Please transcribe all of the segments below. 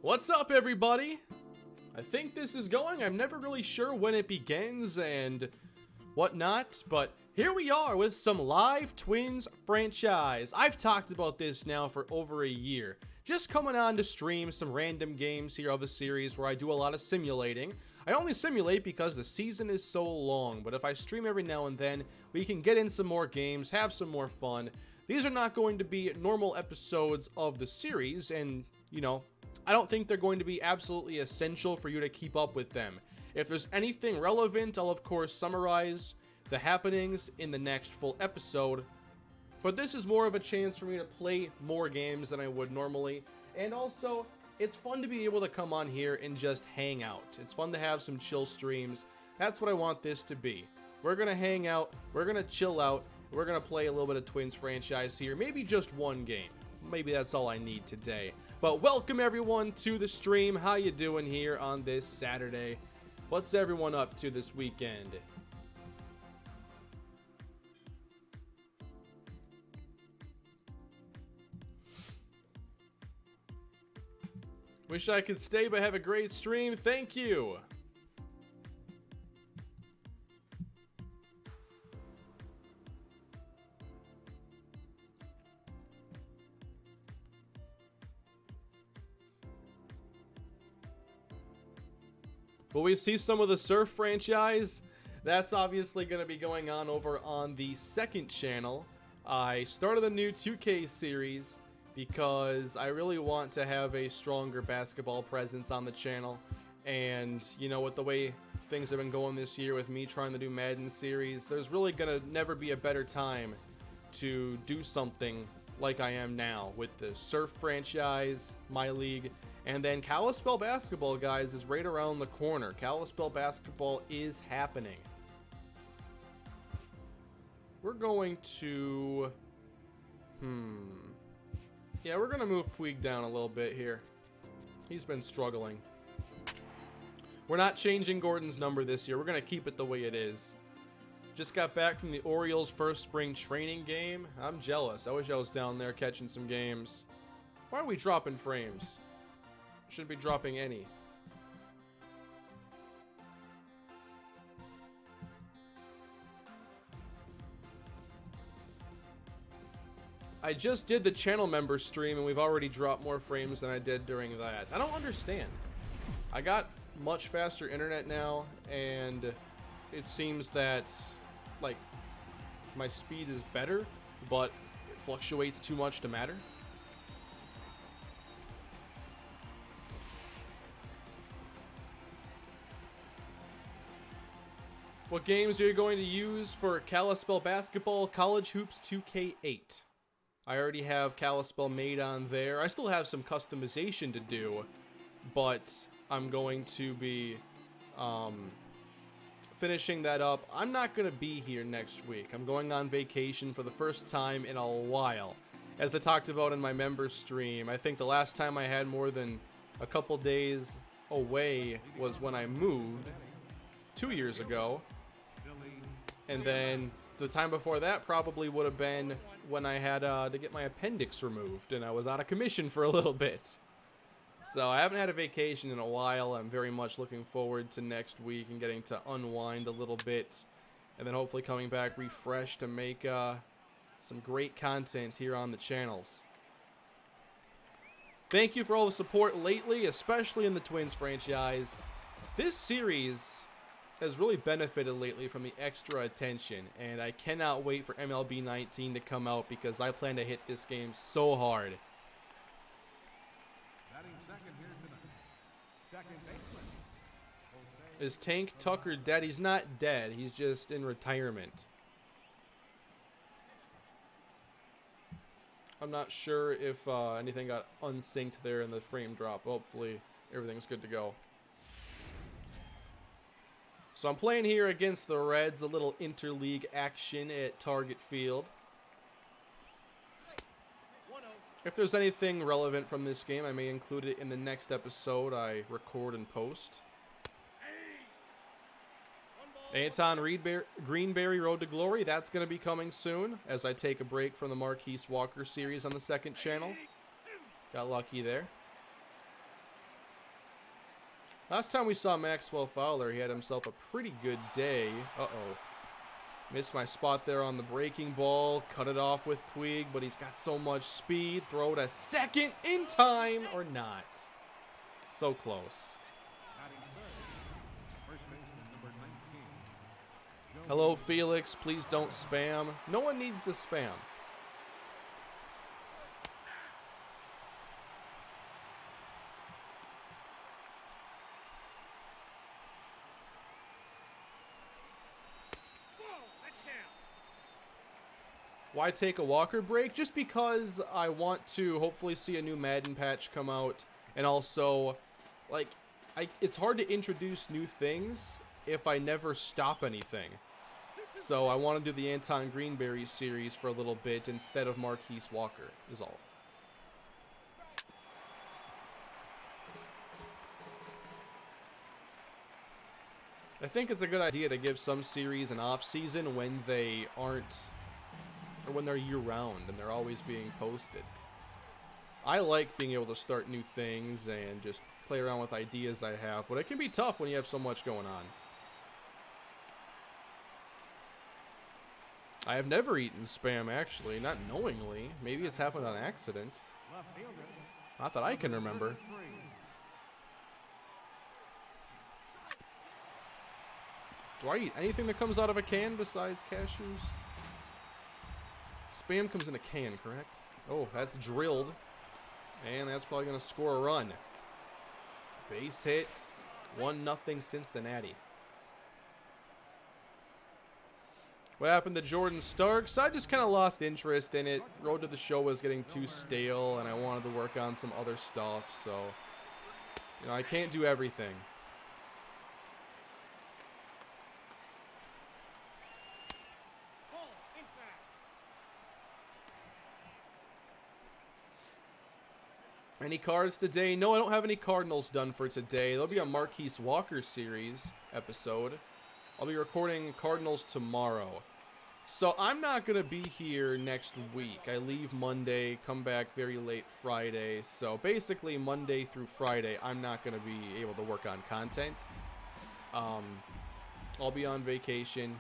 What's up, everybody? I think this is going. I'm never really sure when it begins and whatnot, but here we are with some live Twins franchise. I've talked about this now for over a year. Just coming on to stream some random games here of a series where I do a lot of simulating. I only simulate because the season is so long, but if I stream every now and then, we can get in some more games, have some more fun. These are not going to be normal episodes of the series, and, you know, I don't think they're going to be absolutely essential for you to keep up with them. If there's anything relevant, I'll of course summarize the happenings in the next full episode. But this is more of a chance for me to play more games than I would normally. And also, it's fun to be able to come on here and just hang out. It's fun to have some chill streams. That's what I want this to be. We're going to hang out, we're going to chill out, we're going to play a little bit of Twins franchise here. Maybe just one game. Maybe that's all I need today. But welcome everyone to the stream. How you doing here on this Saturday? What's everyone up to this weekend? Wish I could stay, but have a great stream. Thank you. Will we see some of the Surf franchise? That's obviously going to be going on over on the second channel. I started a new 2K series because I really want to have a stronger basketball presence on the channel. And, you know, with the way things have been going this year with me trying to do Madden series, there's really going to never be a better time to do something like I am now with the Surf franchise, my league. And then Kalispell basketball, guys, is right around the corner. Kalispell basketball is happening. We're going to... Yeah, we're going to move Puig down a little bit here. He's been struggling. We're not changing Gordon's number this year. We're going to keep it the way it is. Just got back from the Orioles' first spring training game. I'm jealous. I wish I was down there catching some games. Why are we dropping frames? Shouldn't be dropping any. I just did the channel member stream and we've already dropped more frames than I did during that. I don't understand. I got much faster internet now and it seems that like my speed is better, but it fluctuates too much to matter. What games are you going to use for Kalispell basketball? College Hoops 2K8. I already have Kalispell made on there. I still have some customization to do, but I'm going to be finishing that up. I'm not going to be here next week. I'm going on vacation for the first time in a while. As I talked about in my member stream, I think the last time I had more than a couple days away was when I moved 2 years ago. And then the time before that probably would have been when I had to get my appendix removed and I was out of commission for a little bit. So I haven't had a vacation in a while. I'm very much looking forward to next week and getting to unwind a little bit. And then hopefully coming back refreshed to make some great content here on the channels. Thank you for all the support lately, especially in the Twins franchise. This series has really benefited lately from the extra attention, and I cannot wait for MLB 19 to come out because I plan to hit this game so hard. Is Tank Tucker dead? He's not dead, he's just in retirement. I'm not sure if anything got unsynced there in the frame drop. Hopefully everything's good to go. So I'm playing here against the Reds, a little interleague action at Target Field. If there's anything relevant from this game, I may include it in the next episode I record and post. Anton Greenberry Road to Glory, that's going to be coming soon as I take a break from the Marquise Walker series on the second channel. Got lucky there. Last time we saw Maxwell Fowler, he had himself a pretty good day. Uh-oh. Missed my spot there on the breaking ball. Cut it off with Puig, but he's got so much speed. Throw to second in time or not. So close. Hello, Felix. Please don't spam. No one needs the spam. Why take a Walker break? Just because I want to hopefully see a new Madden patch come out. And also, like, it's hard to introduce new things if I never stop anything. So I want to do the Anton Greenberry series for a little bit instead of Marquise Walker, is all. I think it's a good idea to give some series an off season when they aren't, or when they're year-round and they're always being posted. I like being able to start new things and just play around with ideas I have, but it can be tough when you have so much going on. I have never eaten Spam, actually, not knowingly. Maybe it's happened on accident. Not that I can remember. Do I eat anything that comes out of a can besides cashews? Spam comes in a can, correct? Oh, that's drilled. And that's probably going to score a run. Base hit. 1-0 Cincinnati. What happened to Jordan Starks? I just kind of lost interest in it. Road to the Show was getting too stale, and I wanted to work on some other stuff. So, you know, I can't do everything. Any cards today? No, I don't have any Cardinals done for today. There'll be a Marquise Walker series episode. I'll be recording Cardinals tomorrow. So I'm not going to be here next week. I leave Monday, come back very late Friday. So basically Monday through Friday, I'm not going to be able to work on content. I'll be on vacation.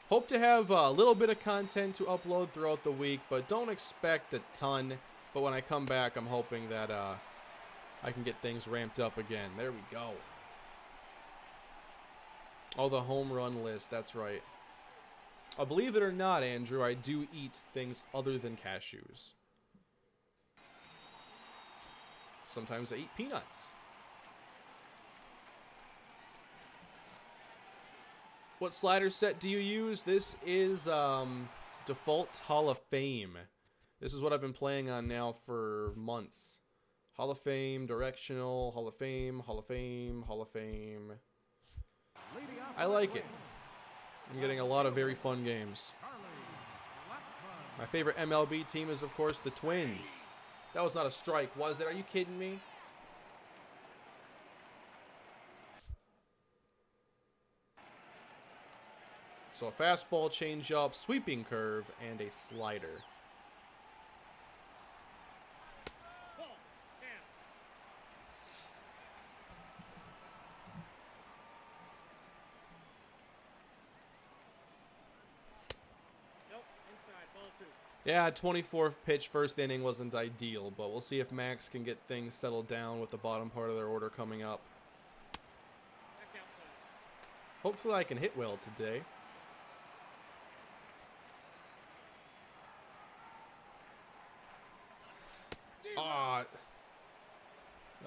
Hope to have a little bit of content to upload throughout the week, but don't expect a ton. But when I come back, I'm hoping that I can get things ramped up again. There we go. Oh, the home run list. That's right. Believe it or not, Andrew, I do eat things other than cashews. Sometimes I eat peanuts. What slider set do you use? This is Default's Hall of Fame. This is what I've been playing on now for months. Hall of Fame, Directional, Hall of Fame, Hall of Fame, Hall of Fame. I like it. I'm getting a lot of very fun games. My favorite MLB team is, of course, the Twins. That was not a strike, was it? Are you kidding me? So a fastball, changeup, sweeping curve, and a slider. Yeah, 24th pitch first inning wasn't ideal, but we'll see if Max can get things settled down with the bottom part of their order coming up. Hopefully I can hit well today.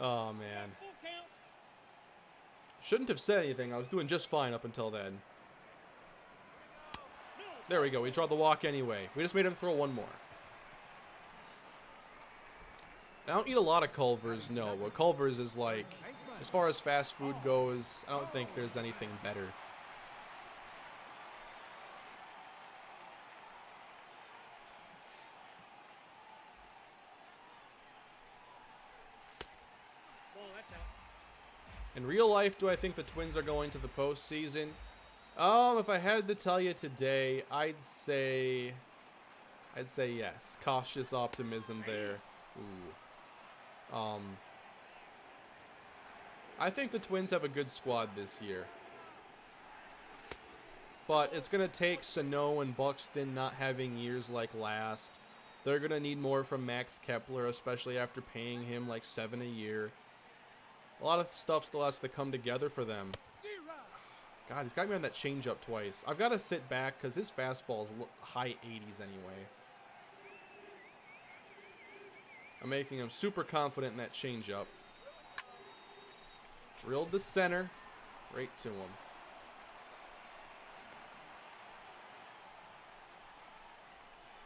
Oh, man. Shouldn't have said anything. I was doing just fine up until then. There we go. We draw the walk anyway. We just made him throw one more. I don't eat a lot of Culver's, no. But Culver's is like, as far as fast food goes, I don't think there's anything better. In real life, do I think the Twins are going to the postseason? If I had to tell you today, I'd say yes. Cautious optimism there. Ooh. I think the Twins have a good squad this year. But it's going to take Sano and Buxton not having years like last. They're going to need more from Max Kepler, especially after paying him like $7 a year. A lot of stuff still has to come together for them. God, he's got me on that changeup twice. I've got to sit back because his fastball is high 80s anyway. I'm making him super confident in that changeup. Drilled to center. Right to him.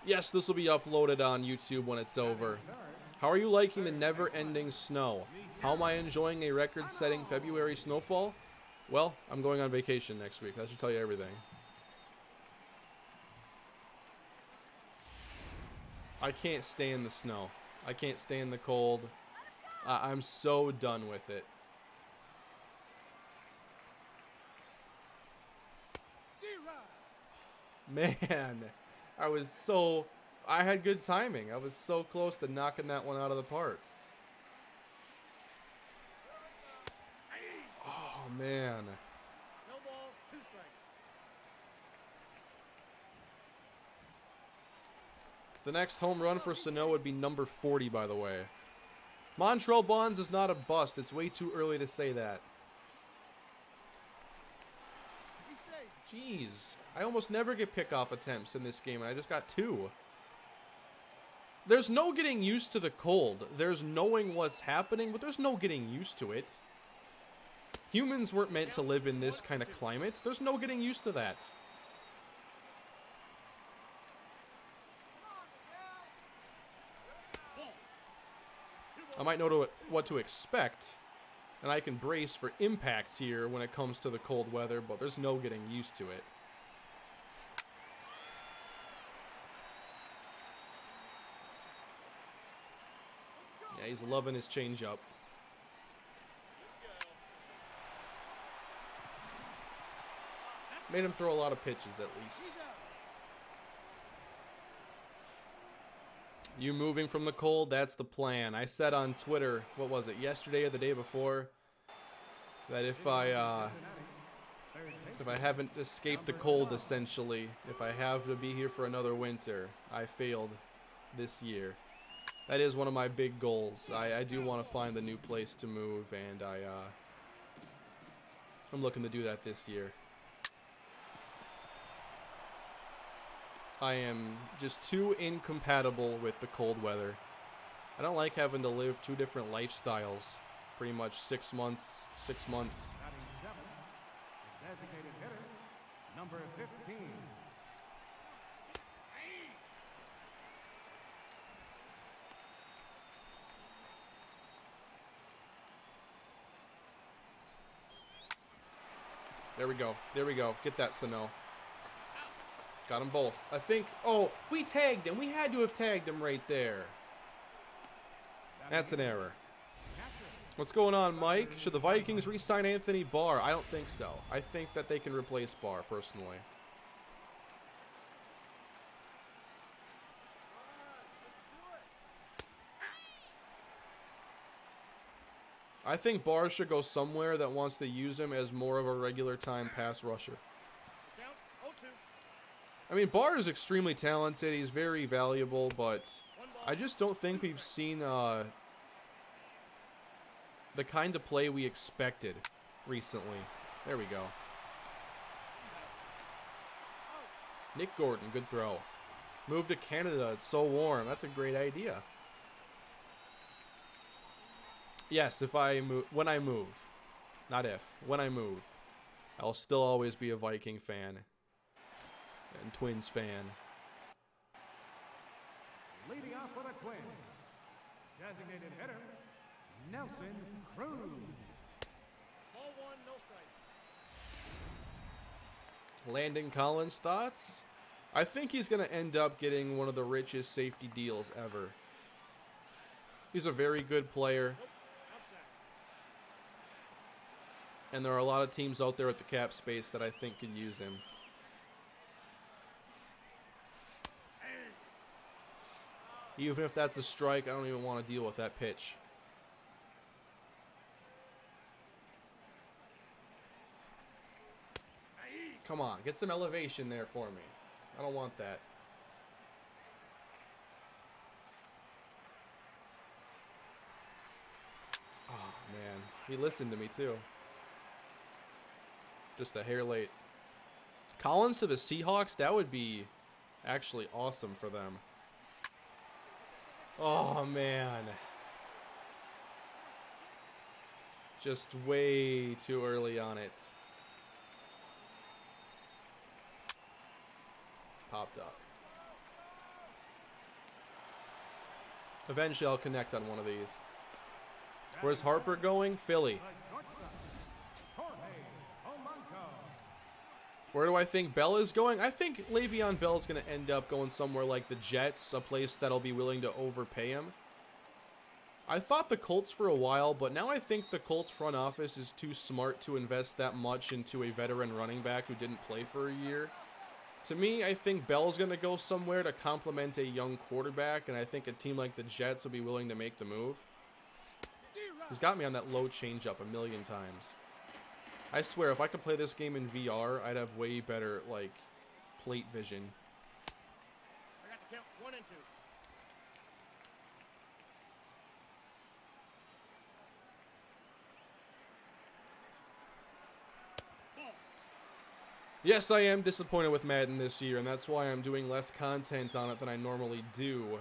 Yes, this will be uploaded on YouTube when it's over. How are you liking the never-ending snow? How am I enjoying a record-setting February snowfall? Well, I'm going on vacation next week. That should tell you everything. I can't stay in the snow. I can't stay in the cold. I'm so done with it. Man, I had good timing. I was so close to knocking that one out of the park. Oh, man. No balls, 2 strikes. The next home run for Sano would be number 40, by the way. Montrell Bonds is not a bust. It's way too early to say that. Jeez. I almost never get pickoff attempts in this game, and I just got 2. There's no getting used to the cold. There's knowing what's happening, but there's no getting used to it. Humans weren't meant to live in this kind of climate. There's no getting used to that. I might know what to expect, and I can brace for impacts here when it comes to the cold weather, but there's no getting used to it. Yeah, he's loving his changeup. Made him throw a lot of pitches, at least. You moving from the cold? That's the plan. I said on Twitter, what was it, yesterday or the day before, that if I haven't escaped the cold, essentially, if I have to be here for another winter, I failed this year. That is one of my big goals. I do want to find a new place to move, and I'm looking to do that this year. I am just too incompatible with the cold weather. I don't like having to live 2 different lifestyles. Pretty much 6 months, 6 months. Designated hitter, number 15. There we go. There we go. Get that, Sano. Got them both. I think... Oh, we tagged him. We had to have tagged him right there. That's an error. What's going on, Mike? Should the Vikings re-sign Anthony Barr? I don't think so. I think that they can replace Barr, personally. I think Barr should go somewhere that wants to use him as more of a regular time pass rusher. I mean, Barr is extremely talented. He's very valuable, but I just don't think we've seen the kind of play we expected recently. There we go. Nick Gordon, good throw. Move to Canada. It's so warm. That's a great idea. Yes, if I move, when I move, not if, when I move, I'll still always be a Viking fan. And Twins fan. Leading off for the Twins, designated hitter, Nelson Cruz. Ball 1, no strike. Landon Collins, thoughts? I think he's going to end up getting one of the richest safety deals ever. He's a very good player. And there are a lot of teams out there at the cap space that I think could use him. Even if that's a strike, I don't even want to deal with that pitch. Come on, get some elevation there for me. I don't want that. Oh, man. He listened to me, too. Just a hair late. Collins to the Seahawks, that would be actually awesome for them. Oh, man. Just way too early on it. Popped up. Eventually I'll connect on one of these. Where's Harper going? Philly. Where do I think Bell is going? I think Le'Veon Bell is going to end up going somewhere like the Jets, a place that'll be willing to overpay him. I thought the Colts for a while, but now I think the Colts front office is too smart to invest that much into a veteran running back who didn't play for a year. To me, I think Bell's going to go somewhere to complement a young quarterback, and I think a team like the Jets will be willing to make the move. He's got me on that low changeup a million times. I swear, if I could play this game in VR, I'd have way better, like, plate vision. I got to count 1 and 2. Yes, I am disappointed with Madden this year, and that's why I'm doing less content on it than I normally do.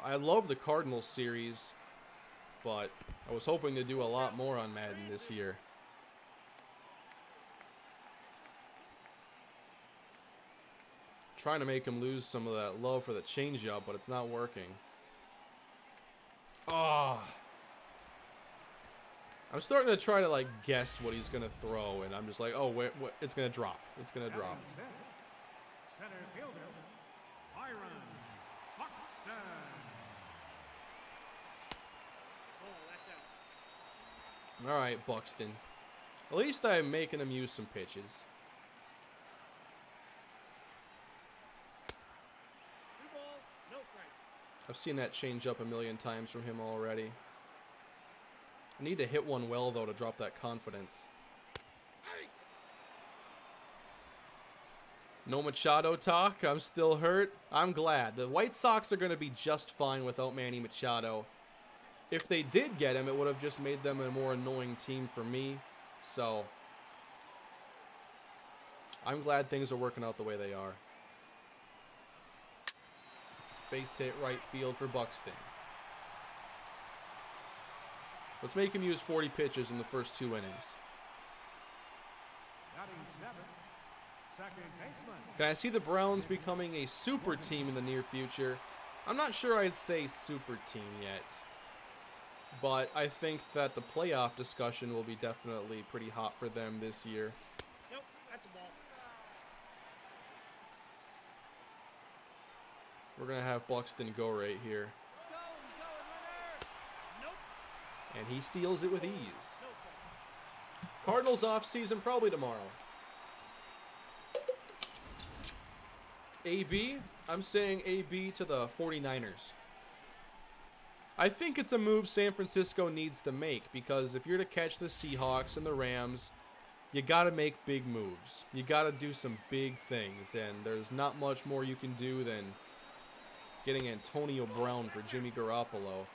I love the Cardinals series, but I was hoping to do a lot more on Madden this year. Trying to make him lose some of that love for the changeup, but it's not working. Ah. Oh. I'm starting to try to, like, guess what he's going to throw, and I'm just like, oh, wait, it's going to drop. It's going to drop. Center fielder, Byron Buxton. Oh, that's out. All right, Buxton. At least I'm making him use some pitches. 2 balls, no strikes. I've seen that change up a million times from him already. I need to hit one well, though, to drop that confidence. No Machado talk. I'm still hurt. I'm glad. The White Sox are going to be just fine without Manny Machado. If they did get him, it would have just made them a more annoying team for me. So, I'm glad things are working out the way they are. Base hit right field for Buxton. Let's make him use 40 pitches in the first 2 innings. Batting 7th, second baseman. Can I see the Browns becoming a super team in the near future? I'm not sure I'd say super team yet. But I think that the playoff discussion will be definitely pretty hot for them this year. Nope, that's a ball. We're going to have Buxton go right here. Nope. And he steals it with ease. No strikes. Cardinals off season probably tomorrow. AB, I'm saying AB to the 49ers. I think it's a move San Francisco needs to make, because if you're to catch the Seahawks and the Rams, you got to make big moves. You got to do some big things, and there's not much more you can do than getting Antonio Brown for Jimmy Garoppolo.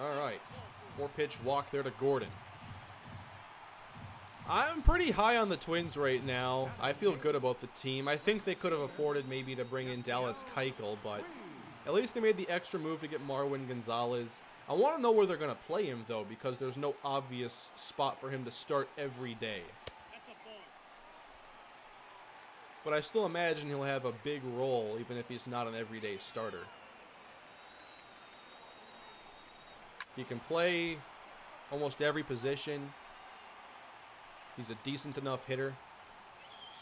All right, 4-pitch walk there to Gordon. I'm pretty high on the Twins right now. I feel good about the team. I think they could have afforded maybe to bring in Dallas Keuchel, but at least they made the extra move to get Marwin Gonzalez. I want to know where they're going to play him, though, because there's no obvious spot for him to start every day. That's a ball. But I still imagine he'll have a big role, even if he's not an everyday starter. He can play almost every position. He's a decent enough hitter.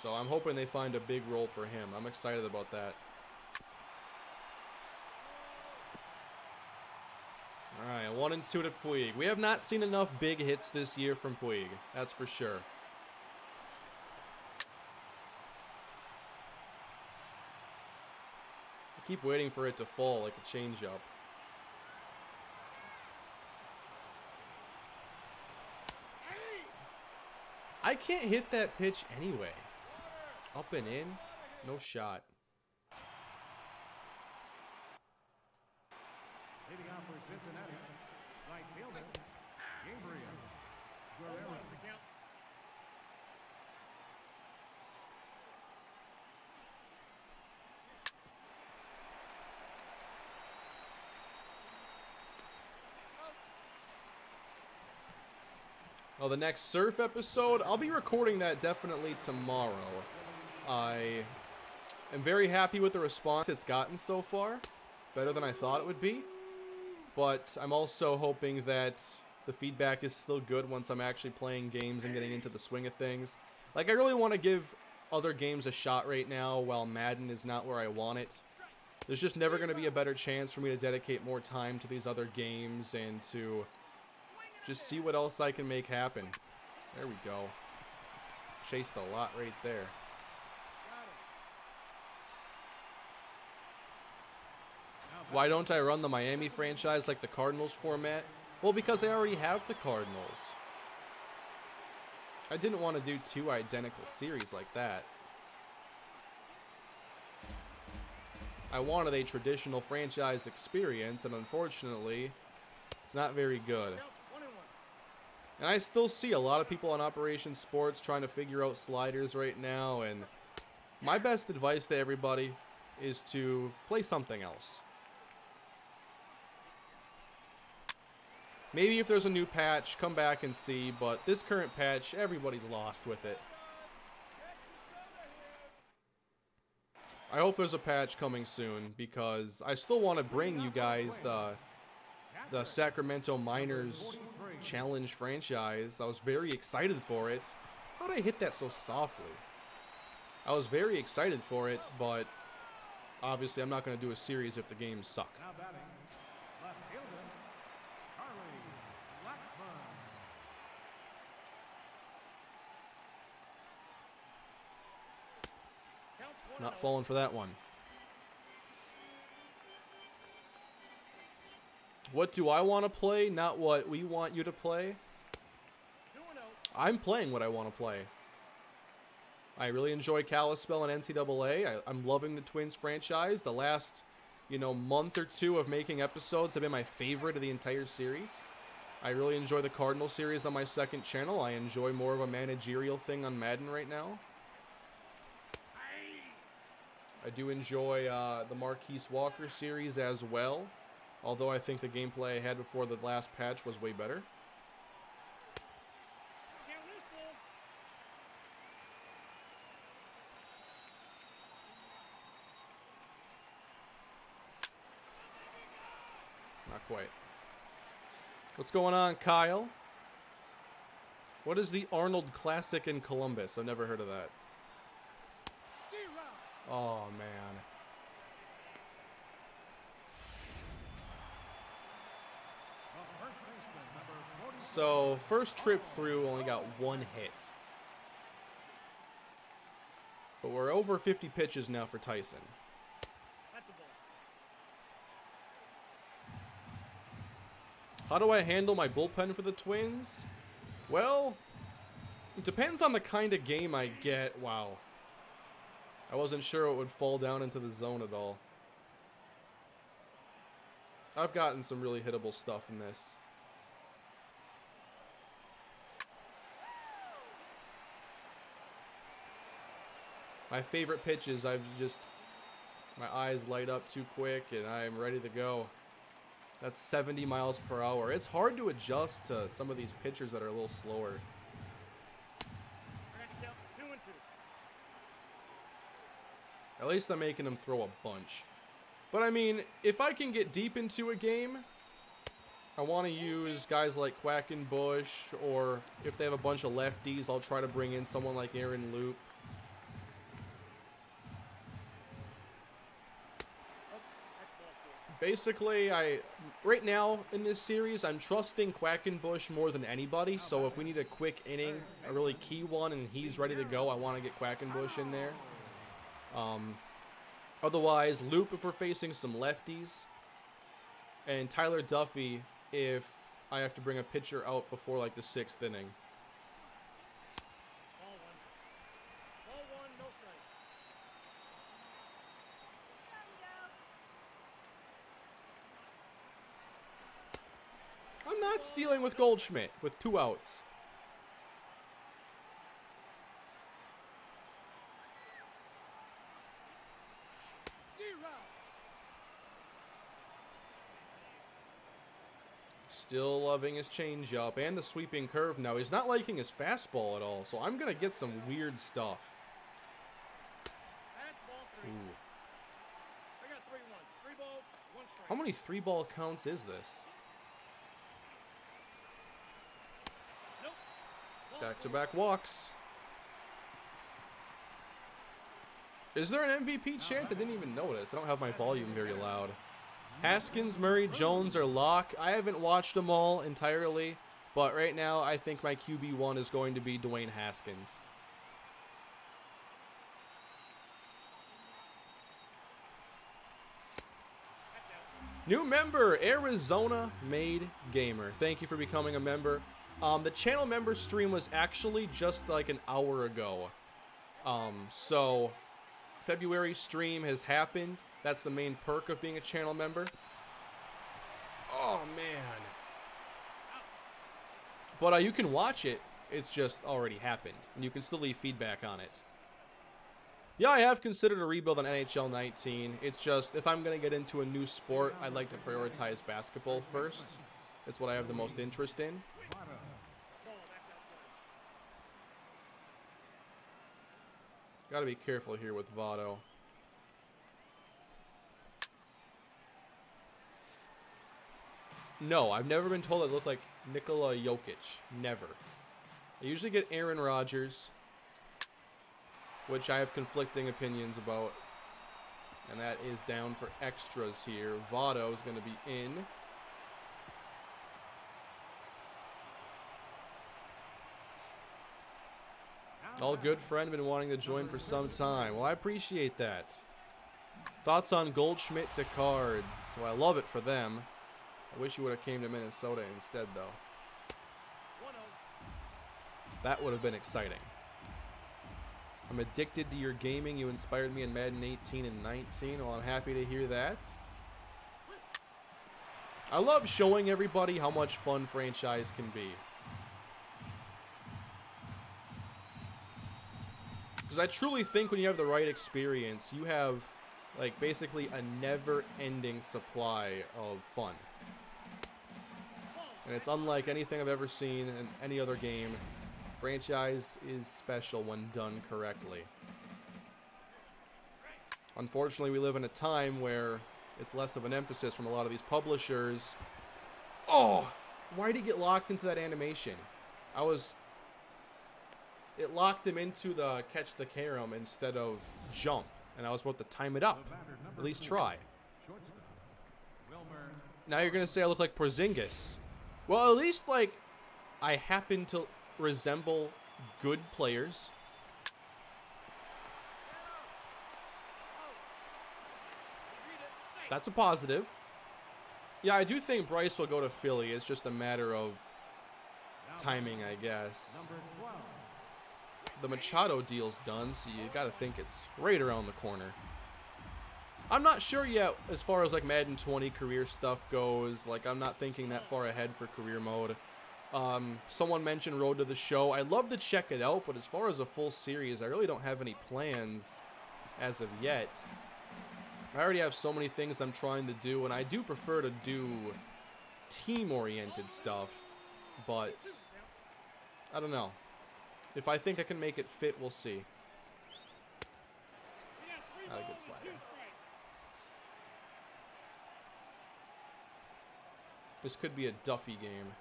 So I'm hoping they find a big role for him. I'm excited about that. All right, 1-2 to Puig. We have not seen enough big hits this year from Puig. That's for sure. I keep waiting for it to fall like a changeup. I can't hit that pitch anyway. Up and in, no shot. Leading off for Cincinnati, right fielder, Gabriel Guerrero. What's the count? Oh, the next surf episode, I'll be recording that definitely tomorrow. I am very happy with the response it's gotten so far. Better than I thought it would be. But I'm also hoping that the feedback is still good once I'm actually playing games and getting into the swing of things. Like, I really want to give other games a shot right now while Madden is not where I want it. There's just never going to be a better chance for me to dedicate more time to these other games and to just see what else I can make happen. There we go. Chased a lot right there. Why don't I run the Miami franchise like the Cardinals format? Well, because I already have the Cardinals. I didn't want to do 2 identical series like that. I wanted a traditional franchise experience, and unfortunately, it's not very good. Count 21. And I still see a lot of people on Operation Sports trying to figure out sliders right now, and my best advice to everybody is to play something else. Maybe if there's a new patch, come back and see, but this current patch, everybody's lost with it. I hope there's a patch coming soon, because I still want to bring you guys the Sacramento Miners Challenge franchise. I was very excited for it. How did I hit that so softly? I was very excited for it, but obviously I'm not going to do a series if the games suck. Now batting, left fielder, Charlie Blackburn. Counts 1 Not falling for that one. What do I want to play? Not what we want you to play. 2-0. I'm playing what I want to play. I really enjoy Kalispell and NCAA. I'm loving the Twins franchise. The last, month or 2 of making episodes have been my favorite of the entire series. I really enjoy the Cardinal series on my second channel. I enjoy more of a managerial thing on Madden right now. I do enjoy the Marquise Walker series as well. Although I think the gameplay I had before the last patch was way better. Can't lose, Bull. Not quite. What's going on, Kyle? What is the Arnold Classic in Columbus? I've never heard of that. D-Rock. Oh, man. First baseman, number 40. So, first trip through, only got 1 hit. But we're over 50 pitches now for Tyson. That's a ball. How do I handle my bullpen for the Twins? Well, it depends on the kind of game I get. Wow. I wasn't sure it would fall down into the zone at all. I've gotten some really hittable stuff in this. My favorite pitches, my eyes light up too quick and I'm ready to go. That's 70 miles per hour. It's hard to adjust to some of these pitchers that are a little slower. I got to count 2 and 2. At least I'm making them throw a bunch. But I mean, if I can get deep into a game, I want to use guys like Quackenbush, or if they have a bunch of lefties, I'll try to bring in someone like Aaron Loop. Basically, right now in this series, I'm trusting Quackenbush more than anybody. So if we need a quick inning, a really key one, and he's ready to go, I want to get Quackenbush in there. Otherwise, Loop if we're facing some lefties, and Tyler Duffy if I have to bring a pitcher out before like the 6th inning. not stealing with Goldschmidt with 2 outs. Still loving his changeup and the sweeping curve now. He's not liking his fastball at all, so I'm going to get some weird stuff. That's ball 3. Ooh. I got 3-1. 3 balls, 1 strike. How many 3-ball counts is this? Nope. Ball Back-to-back walks. Is there an MVP chant? I didn't even notice. I don't have my volume very loud. Haskins, Murray, Jones, or Locke. I haven't watched them all entirely, but right now I think my QB1 is going to be Dwayne Haskins. New member, Arizona Made Gamer. Thank you for becoming a member. The channel member stream was actually just like an hour ago. So February stream has happened. That's the main perk of being a channel member. Oh, man. But you can watch it. It's just already happened. And you can still leave feedback on it. Yeah, I have considered a rebuild on NHL 19. It's just, if I'm going to get into a new sport, I'd like to prioritize basketball first. It's what I have the most interest in. ball, that's outside. Gotta be careful here with Votto. No, I've never been told I look like Nikola Jokic. Never. I usually get Aaron Rodgers, which I have conflicting opinions about. And that is down for extras here. Votto is going to be in. All good, friend. Been wanting to join for some time. Well, I appreciate that. Thoughts on Goldschmidt to Cards? Well, I love it for them. I wish you would have came to Minnesota instead, though. 1-0. That would have been exciting. I'm addicted to your gaming. You inspired me in Madden 18 and 19. Well, I'm happy to hear that. I love showing everybody how much fun franchise can be. Because I truly think when you have the right experience, you have, like, basically a never-ending supply of fun. And it's unlike anything I've ever seen in any other game. Franchise is special when done correctly. Unfortunately, we live in a time where it's less of an emphasis from a lot of these publishers. Oh! Why did he get locked into that animation? It locked him into the catch the carom instead of jump. And I was about to time it up. At least try. Now you're going to say I look like Porzingis. Well, at least, like, I happen to resemble good players. That's a positive. Yeah, I do think Bryce will go to Philly. It's just a matter of timing, I guess. The Machado deal's done, so you gotta think it's right around the corner. I'm not sure yet as far as like Madden 20 career stuff goes. Like, I'm not thinking that far ahead for career mode. Someone mentioned Road to the Show. I'd love to check it out, but as far as a full series, I really don't have any plans as of yet. I already have so many things I'm trying to do, and I do prefer to do team-oriented stuff, but I don't know. If I think I can make it fit, we'll see. Not a good slider. This could be a Duffy game.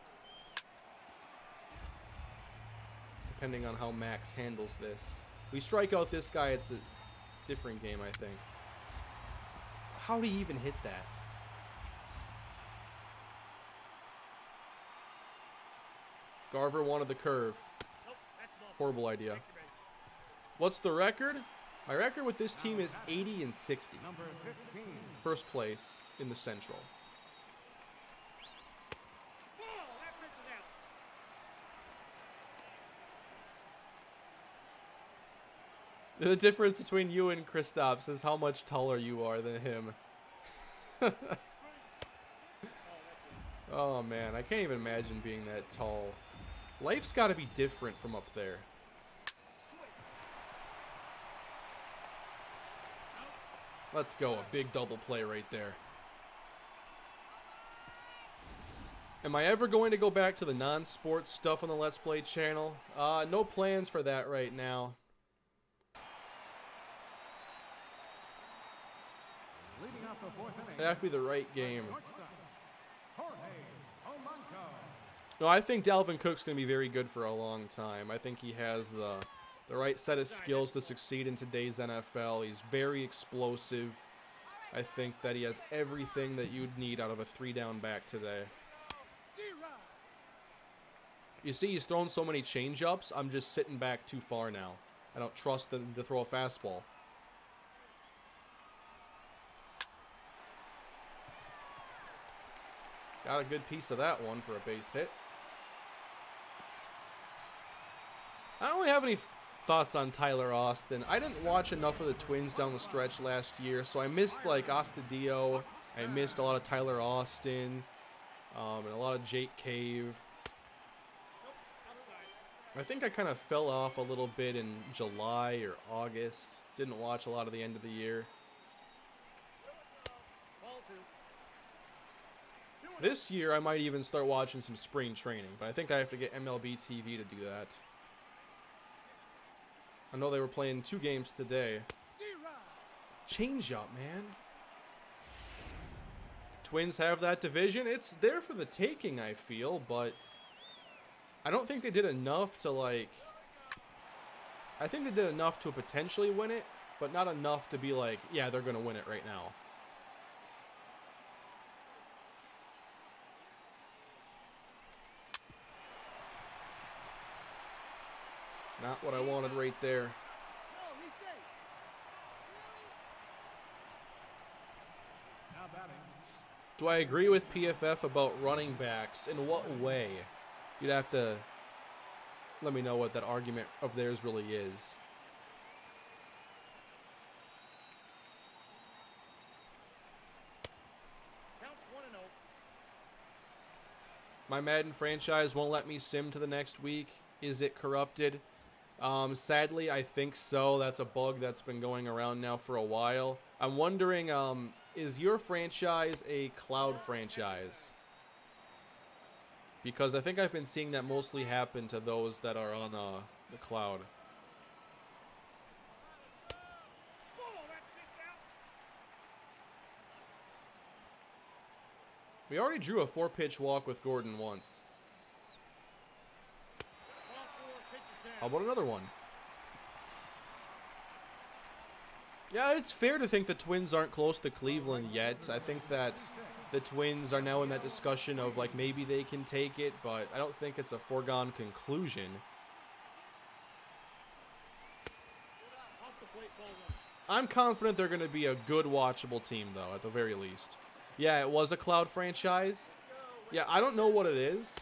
Depending on how Max handles this. We strike out this guy, it's a different game, I think. How did he even hit that? Garver wanted the curve. Horrible idea. What's the record? My record with this team is 80 and 60. First place in the Central. The difference between you and Kristaps is how much taller you are than him. Oh, man. I can't even imagine being that tall. Life's got to be different from up there. Let's go. A big double play right there. Am I ever going to go back to the non-sports stuff on the Let's Play channel? No plans for that right now. Leading off the fourth inning. It'd have to be the right game. Jorge Polanco. No, I think Dalvin Cook's going to be very good for a long time. I think he has the right set of skills to succeed in today's NFL. He's very explosive. I think that he has everything that you'd need out of a 3-down back today. You see, he's thrown so many change-ups, I'm just sitting back too far now. I don't trust him to throw a fastball. Got a good piece of that one for a base hit. I don't really have any thoughts on Tyler Austin. I didn't watch enough of the Twins down the stretch last year, so I missed, like, Astudillo. I missed a lot of Tyler Austin, and a lot of Jake Cave. I think I kind of fell off a little bit in July or August. Didn't watch a lot of the end of the year. This year, I might even start watching some spring training, but I think I have to get MLB TV to do that. I know they were playing 2 games today. Change up, man. Twins have that division. It's there for the taking, I feel, but I don't think they did enough to, like... I think they did enough to potentially win it, but not enough to be like, yeah, they're going to win it right now. Not what I wanted right there. Now batting. Do I agree with PFF about running backs? In what way? You'd have to let me know what that argument of theirs really is. Counts 1-0. My Madden franchise won't let me sim to the next week. Is it corrupted? Sadly, I think so. That's a bug that's been going around now for a while. I'm wondering, is your franchise a cloud franchise? Because I think I've been seeing that mostly happen to those that are on the cloud. We already drew a 4-pitch walk with Gordon once. How about another one? Yeah, it's fair to think the Twins aren't close to Cleveland yet. I think that the Twins are now in that discussion of, like, maybe they can take it, but I don't think it's a foregone conclusion. I'm confident they're going to be a good, watchable team, though, at the very least. Yeah, it was a cloud franchise. Yeah, I don't know what it is.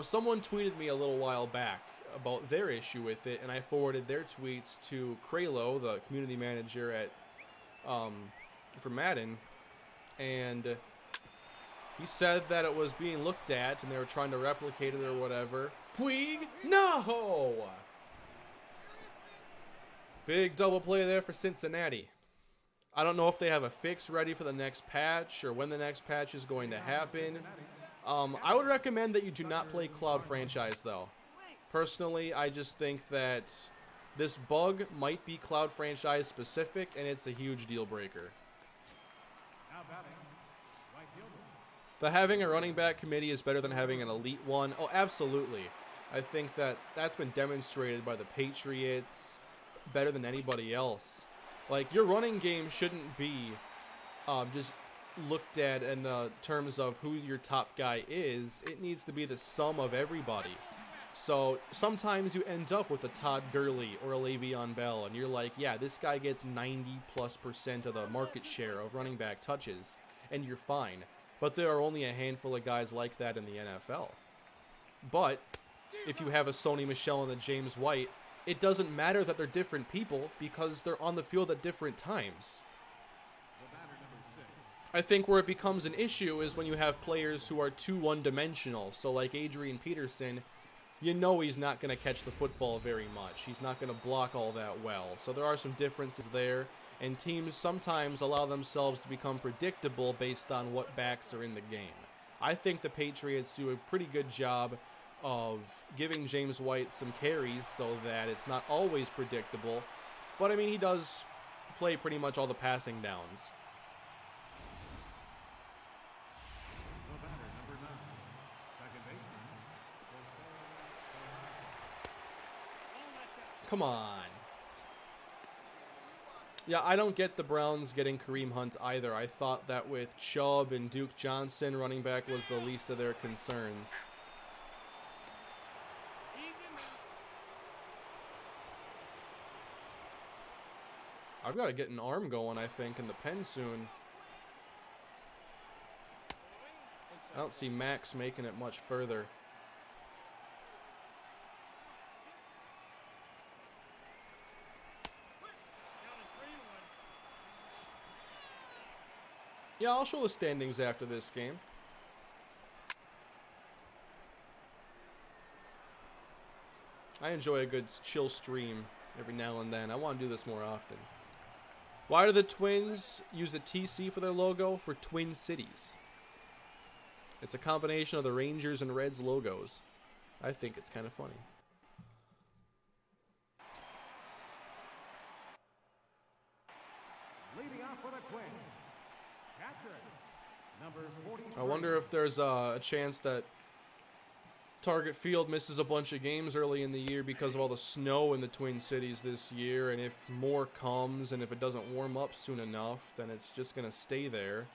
Someone tweeted me a little while back about their issue with it, and I forwarded their tweets to Kralo, the community manager at for Madden, and he said that it was being looked at and they were trying to replicate it or whatever. Puig? No! Big double play there for Cincinnati. I don't know if they have a fix ready for the next patch or when the next patch is going to happen. I would recommend that you do not play Cloud franchise, though. Personally, I just think that this bug might be Cloud franchise specific, and it's a huge deal breaker. Now batting. Right fielder. The having a running back committee is better than having an elite one. Oh, absolutely. I think that that's been demonstrated by the Patriots better than anybody else. Like, your running game shouldn't be just looked at in the terms of who your top guy is. It needs to be the sum of everybody. So sometimes you end up with a Todd Gurley or a Le'Veon Bell, and you're like, yeah, this guy gets 90+% of the market share of running back touches, and you're fine. But there are only a handful of guys like that in the NFL. But if you have a Sony Michel and a James White, it doesn't matter that they're different people because they're on the field at different times. The batter, number 6. I think where it becomes an issue is when you have players who are too one-dimensional. So like Adrian Peterson, you know he's not going to catch the football very much. He's not going to block all that well. So there are some differences there. And teams sometimes allow themselves to become predictable based on what backs are in the game. I think the Patriots do a pretty good job of giving James White some carries so that it's not always predictable. But, I mean, he does play pretty much all the passing downs. The batter, number 9, second baseman. Come on. Yeah, I don't get the Browns getting Kareem Hunt either. I thought that with Chubb and Duke Johnson, running back was the least of their concerns. I've got to get an arm going, I think, in the pen soon. I don't see Max making it much further. Yeah, I'll show the standings after this game. I enjoy a good chill stream every now and then. I want to do this more often. Why do the Twins use a TC for their logo? For Twin Cities. It's a combination of the Rangers and Reds logos. I think it's kind of funny. Leading off for the Twins, catcher, number 43. I wonder if there's a chance that Target Field misses a bunch of games early in the year because of all the snow in the Twin Cities this year, and if more comes and if it doesn't warm up soon enough, then it's just going to stay there.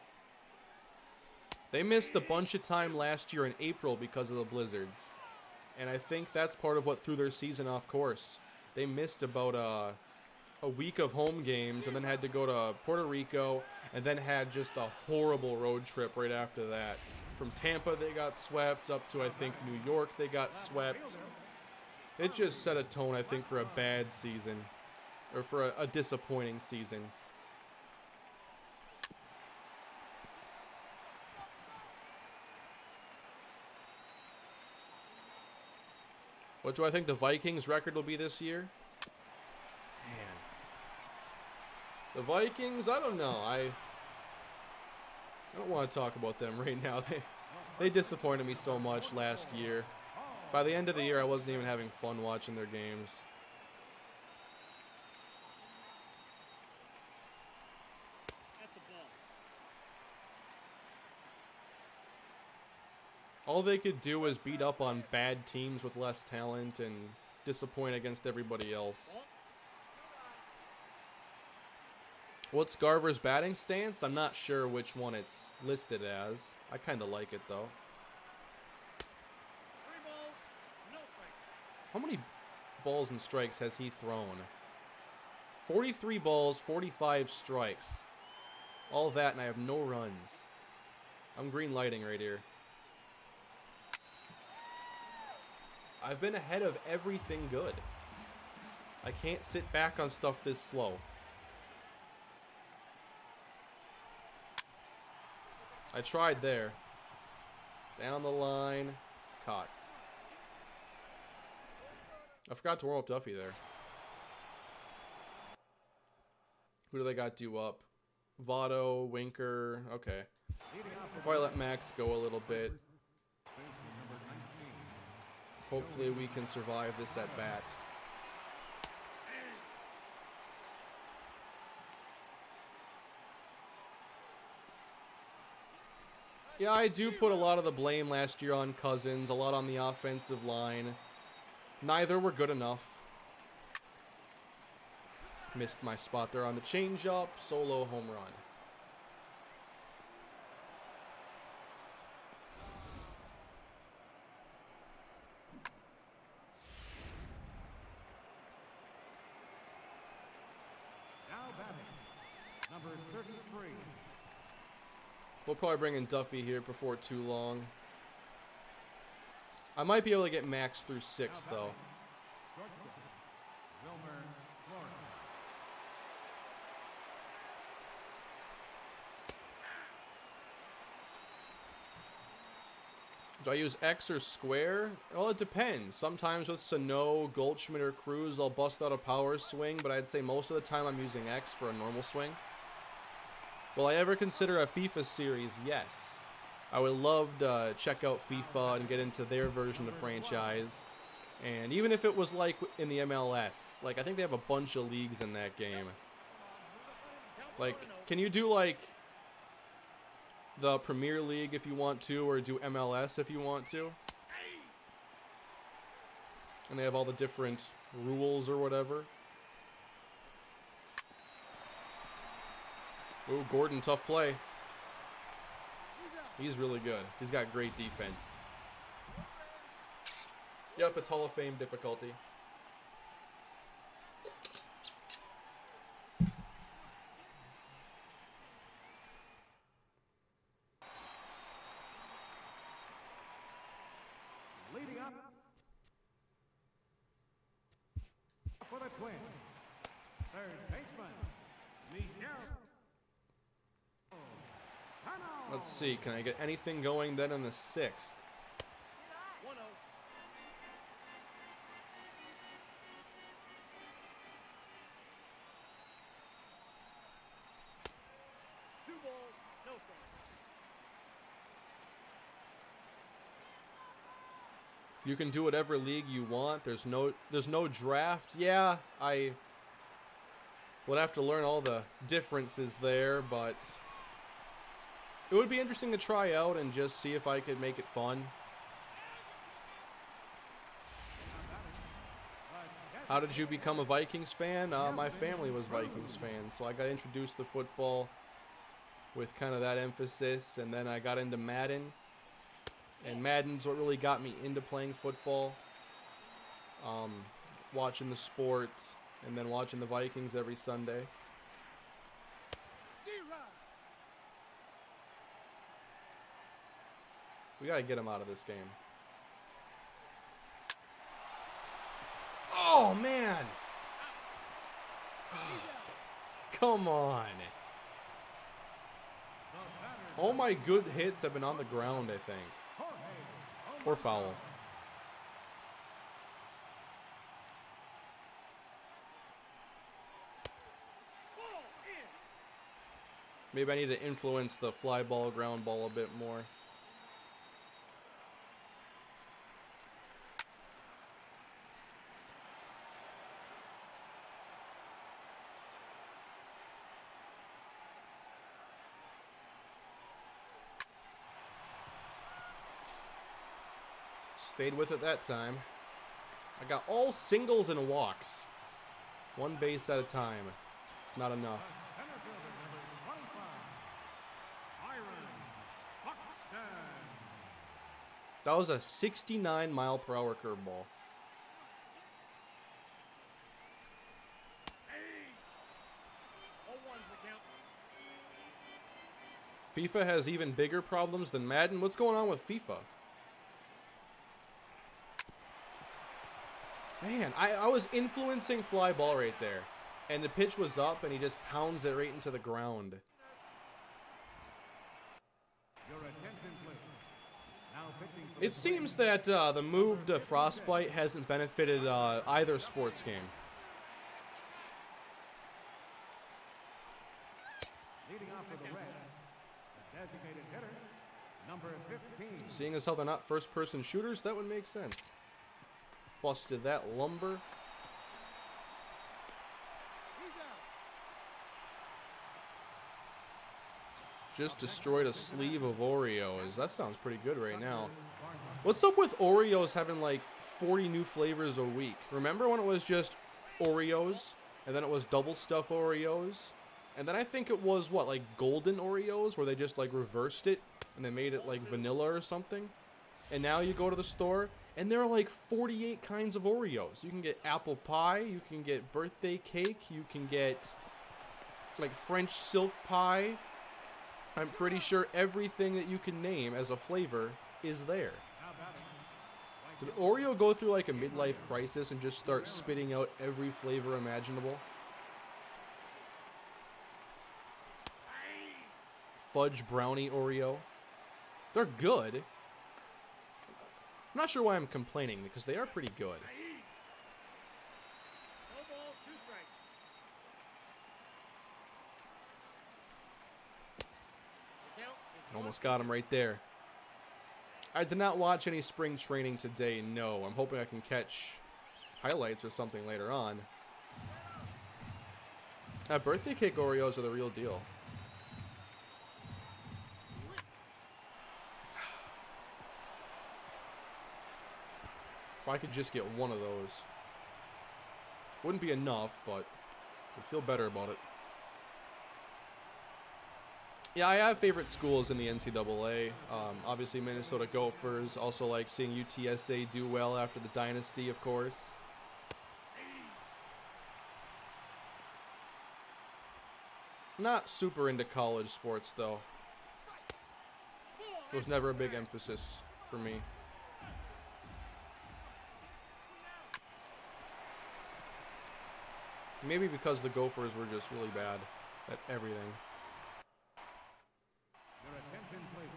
They missed a bunch of time last year in April because of the blizzards, and I think that's part of what threw their season off course. They missed about a week of home games and then had to go to Puerto Rico and then had just a horrible road trip right after that. From Tampa, they got swept, up to, I think, New York, they got swept. It just set a tone, I think, for a bad season. Or for a disappointing season. What do I think the Vikings' record will be this year? Man. The Vikings, I don't know. I don't want to talk about them right now. They disappointed me so much last year. By the end of the year, I wasn't even having fun watching their games. That's a ball. All they could do was beat up on bad teams with less talent and disappoint against everybody else. What's Garver's batting stance? I'm not sure which one it's listed as. I kind of like it, though. 3 balls, no strikes. How many balls and strikes has he thrown? 43 balls, 45 strikes. All that, and I have no runs. I'm green lighting right here. I've been ahead of everything good. I can't sit back on stuff this slow. I tried there. Down the line. Caught. I forgot to warm up Duffy there. Who do they got due up? Votto, Winker. Okay. Probably let Max go a little bit. Hopefully we can survive this at bat. Yeah, I do put a lot of the blame last year on Cousins, a lot on the offensive line. Neither were good enough. Missed my spot there on the changeup, solo home run. Now batting, number 33. We'll probably bring in Duffy here before too long. I might be able to get Max through 6, though. Wilmer Flores. Do I use X or square? Well, it depends. Sometimes with Sano, Goldschmidt, or Cruz, I'll bust out a power swing, but I'd say most of the time I'm using X for a normal swing. Will I ever consider a FIFA series? Yes. I would love to check out FIFA and get into their version of the franchise. And even if it was like in the MLS, like I think they have a bunch of leagues in that game. Like, can you do like the Premier League if you want to, or do MLS if you want to? And they have all the different rules or whatever. Ooh, Gordon, tough play. He's really good. He's got great defense. Yep, it's Hall of Fame difficulty. Leading up for the Twins, third baseman, Michelle. Let's see, can I get anything going then in the 6th? 1-0. Two balls, no strikes. You can do whatever league you want. There's no draft. Yeah, I would have to learn all the differences there, but it would be interesting to try out and just see if I could make it fun. How did you become a Vikings fan? My family was Vikings fans, so I got introduced to football with kind of that emphasis, and then I got into Madden. And Madden's what really got me into playing football. Watching the sport, and then watching the Vikings every Sunday. We gotta get him out of this game. Oh, man! Come on. All my good hits have been on the ground, I think. Or foul. Maybe I need to influence the fly ball, ground ball a bit more. Stayed with it that time. I got all singles and walks. One base at a time. It's not enough. That was a 69 mile per hour curveball. FIFA has even bigger problems than Madden. What's going on with FIFA? Man, I was influencing fly ball right there. And the pitch was up, and he just pounds it right into the ground. It seems that the move to Frostbite hasn't benefited either sports game. Leading off for the Reds, the designated hitter, number 15. Seeing as how they're not first-person shooters, that would make sense. Busted that lumber. Just destroyed a sleeve of Oreos. That sounds pretty good right now. What's up with Oreos having like 40 new flavors a week? Remember when it was just Oreos, and then it was double stuff Oreos, and then I think it was what, like golden Oreos, where they just like reversed it and they made it like vanilla or something. And now you go to the store and there are like 48 kinds of Oreos. You can get apple pie, you can get birthday cake, you can get like French silk pie. I'm pretty sure everything that you can name as a flavor is there. Did Oreo go through like a midlife crisis and just start spitting out every flavor imaginable? Fudge brownie Oreo. They're good. I'm not sure why I'm complaining, because they are pretty good. No balls, 2 strikes. The count is Almost got him right there. I did not watch any spring training today, no. I'm hoping I can catch highlights or something later on. Birthday cake Oreos are the real deal. If I could just get one of those. Wouldn't be enough, but I'd feel better about it. Yeah, I have favorite schools in the NCAA. Obviously, Minnesota Gophers. Also like seeing UTSA do well after the dynasty, of course. Not super into college sports, though. It was never a big emphasis for me. Maybe because the Gophers were just really bad at everything. Your attention, please.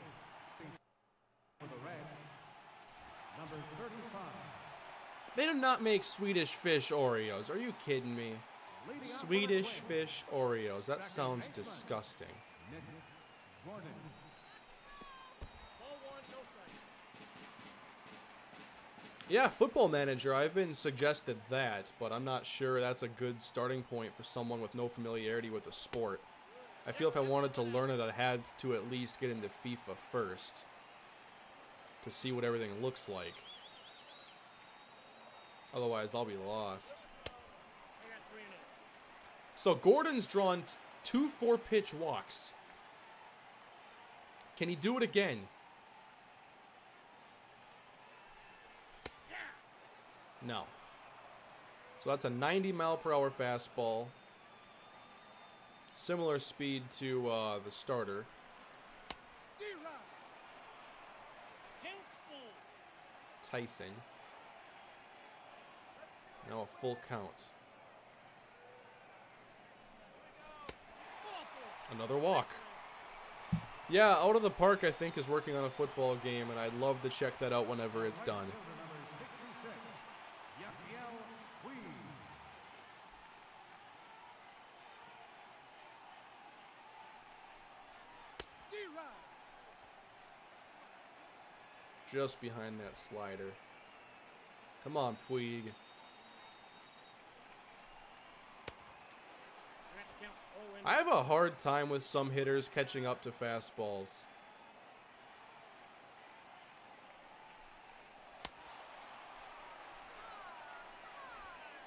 For the Reds, number 35. They did not make Swedish fish Oreos. Are you kidding me? Leading off for the Swedish Twins, fish Oreos. That second sounds baseman, disgusting. Nick Gordon. ball 1, no strikes. Yeah, Football Manager. I've been suggested that, but I'm not sure that's a good starting point for someone with no familiarity with the sport. I feel if I wanted to learn it, I had to at least get into FIFA first to see what everything looks like. Otherwise, I'll be lost. I got 3 and 0. So Gordon's drawn 2 4-pitch walks. Can he do it again? No. So that's a 90-mile-per-hour fastball. Similar speed to the starter. D-Rod. Count full. Tyson. Now a full count. Ball 4. Another walk. Yeah, Out of the Park, I think, is working on a football game, and I'd love to check that out whenever it's done. Number 66, Yakiel Queen. D-Rod. Just behind that slider. Come on, Puig. I got the count 0 and I have a hard time with some hitters catching up to fastballs.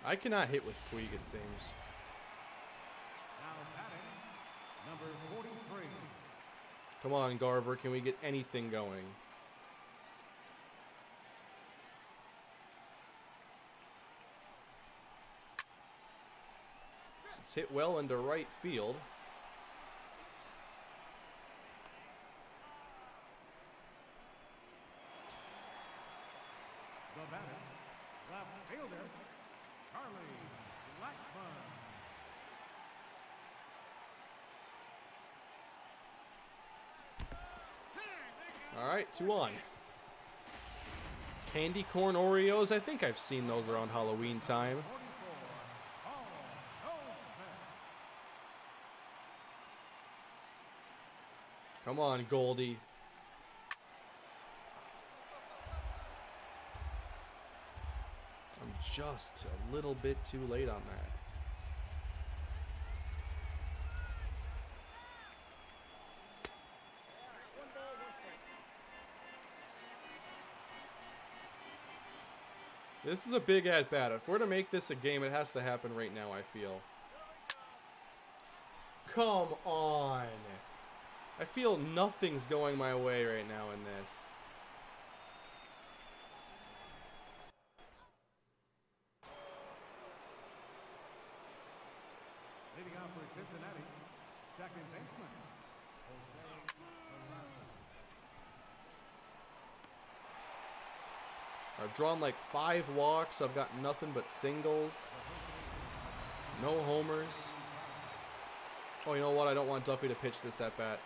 I cannot hit with Puig, it seems. Now batting, number 43. Come on, Garver, can we get anything going? It's hit well into right field. The batter, left fielder, Charlie Blackburn. All right, 2 on. Candy corn Oreos. I think I've seen those around Halloween time. 44, Paul Goldberg. Come on, Goldie. I'm just a little bit too late on that. One ball, 1 strike. This is a big at-bat. If we're to make this a game, it has to happen right now, I feel. Come on. I feel nothing's going my way right now in this. Leading off for Cincinnati, second baseman, Jose Barraza. I've drawn like 5 walks. I've got nothing but singles. No homers. Oh, you know what? I don't want Duffy to pitch this at bat.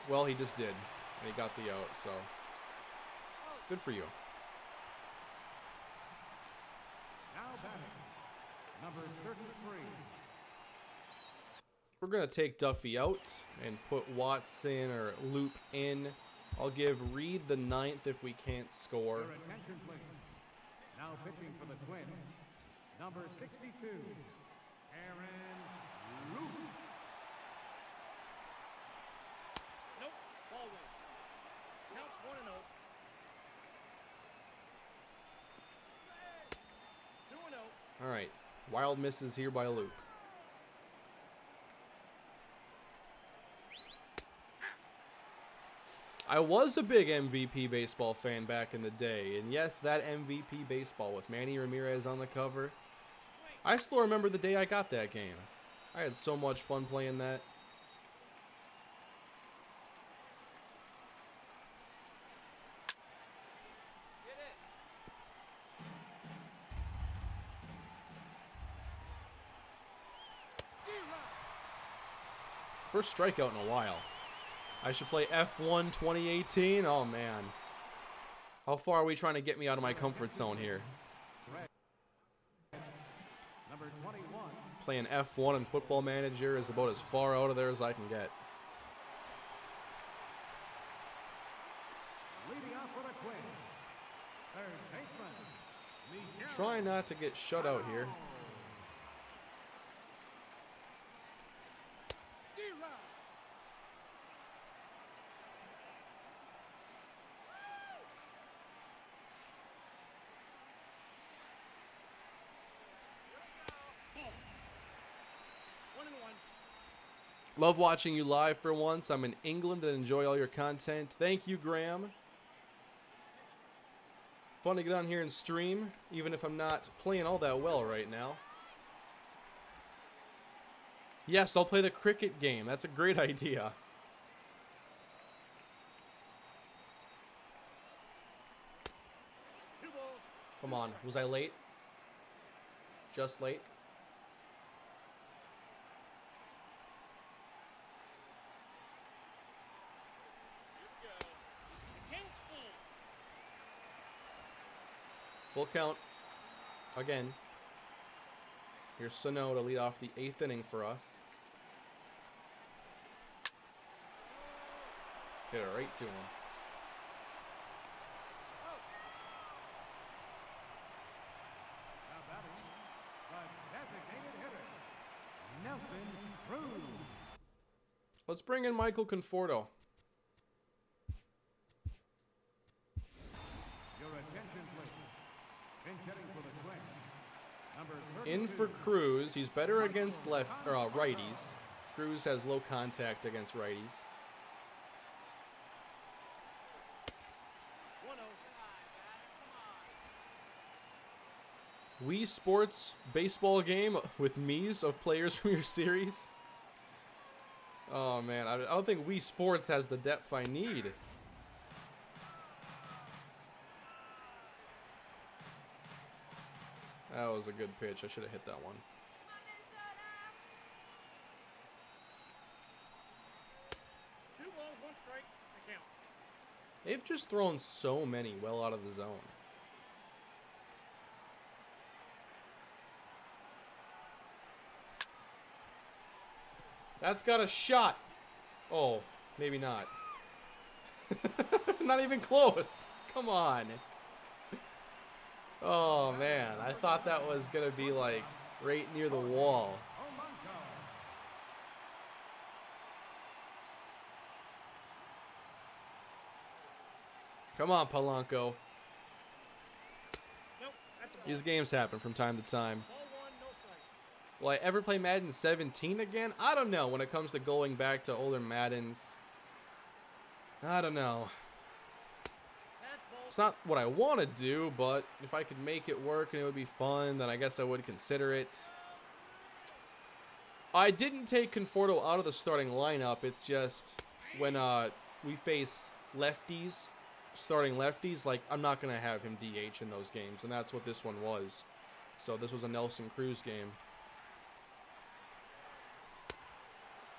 Well, he just did. And he got the out, so good for you. batting, number 33. We're going to take Duffy out and put Watson or Loop in. I'll give Reed the 9th if we can't score. Your attention, please. Now pitching for the Twins, number 62, Aaron Luke. Nope. Ball one. Counts 1-0. 2-0. All right. Wild misses here by Loop. I was a big MVP baseball fan back in the day, and yes, that MVP baseball with Manny Ramirez on the cover. I still remember the day I got that game. I had so much fun playing that. First strikeout in a while. I should play F1 2018. Oh, man. How far are we trying to get me out of my comfort zone here? Number 21, Playing F1 and Football Manager is about as far out of there as I can get. leading off for the Twins, third baseman, Miguel. Try not to get shut out here. D-Rod. Ball. 1-1. Love watching you live for once. I'm in England and enjoy all your content. Thank you, Graham. Fun to get on here and stream, even if I'm not playing all that well right now. Yes, I'll play the cricket game. That's a great idea. Two balls. Come on. Was I late? Just late? Here we go. The count's full. Full count. Again. Here's Sano to lead off the 8th inning for us. Hit it right to him. Now batting, the designated hitter, Nelson Cruz. Let's bring in Michael Conforto. Your attention, please. Pinch hitting for the Twins, number 32. In for Cruz. He's better against righties. Cruz has low contact against righties. 1-0. Wii Sports baseball game with Mii's of players from your series. Oh man, I don't think Wii Sports has the depth I need. That was a good pitch. I should have hit that one. Two balls, one strike. The count. They've just thrown so many well out of the zone. That's got a shot. Oh, maybe not. Not even close. Come on. Oh, man. I thought that was going to be, like, right near the wall. Come on, Polanco. Nope. That's a ball. These games happen from time to time. Ball one, no strike. Will I ever play Madden 17 again? I don't know when it comes to going back to older Maddens. I don't know. That's ball. It's not what I want to do, but if I could make it work and it would be fun, then I guess I would consider it. I didn't take Conforto out of the starting lineup. It's just when we face lefties, starting lefties, like I'm not going to have him DH in those games, and that's what this one was. So this was a Nelson Cruz game.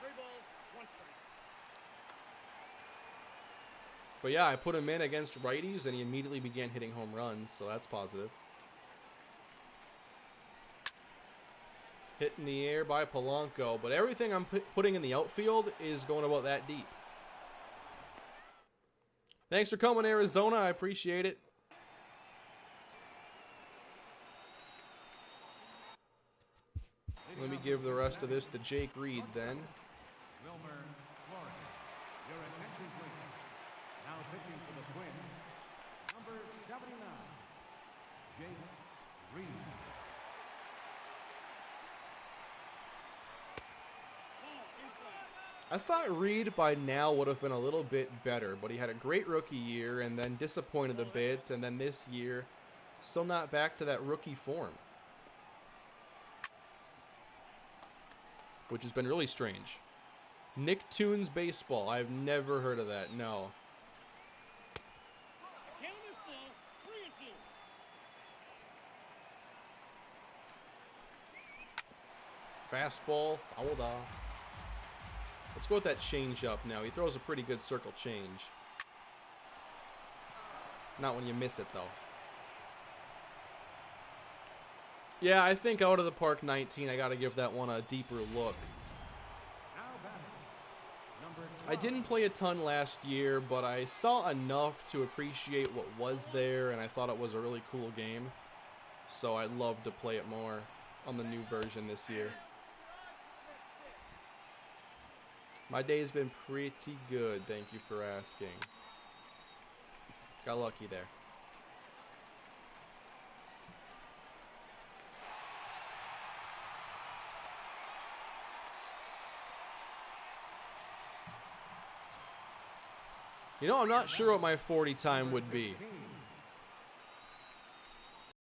3 balls, 1 strike. But yeah, I put him in against righties, and he immediately began hitting home runs, so that's positive. Hit in the air by Polanco, but everything I'm putting in the outfield is going about that deep. Thanks for coming, Arizona. I appreciate it. Let me give the rest of this to Jake Reed then. Wilmer Flores. Your attention, please. Now pitching for the Twins, number 79, Jake Reed. I thought Reed by now would have been a little bit better, but he had a great rookie year and then disappointed a bit, and then this year, still not back to that rookie form. Which has been really strange. Nicktoons Baseball. I've never heard of that. No. Count is still 3-2. Fastball, fouled off. Let's go with that change up now. He throws a pretty good circle change. Not when you miss it, though. Yeah, I think out of the park 19, I got to give that one a deeper look. Now batting, number 12. I didn't play a ton last year, but I saw enough to appreciate what was there, and I thought it was a really cool game. So I'd love to play it more on the new version this year. My day's been pretty good, thank you for asking. Got lucky there. You know, I'm not sure what my 40 time would be.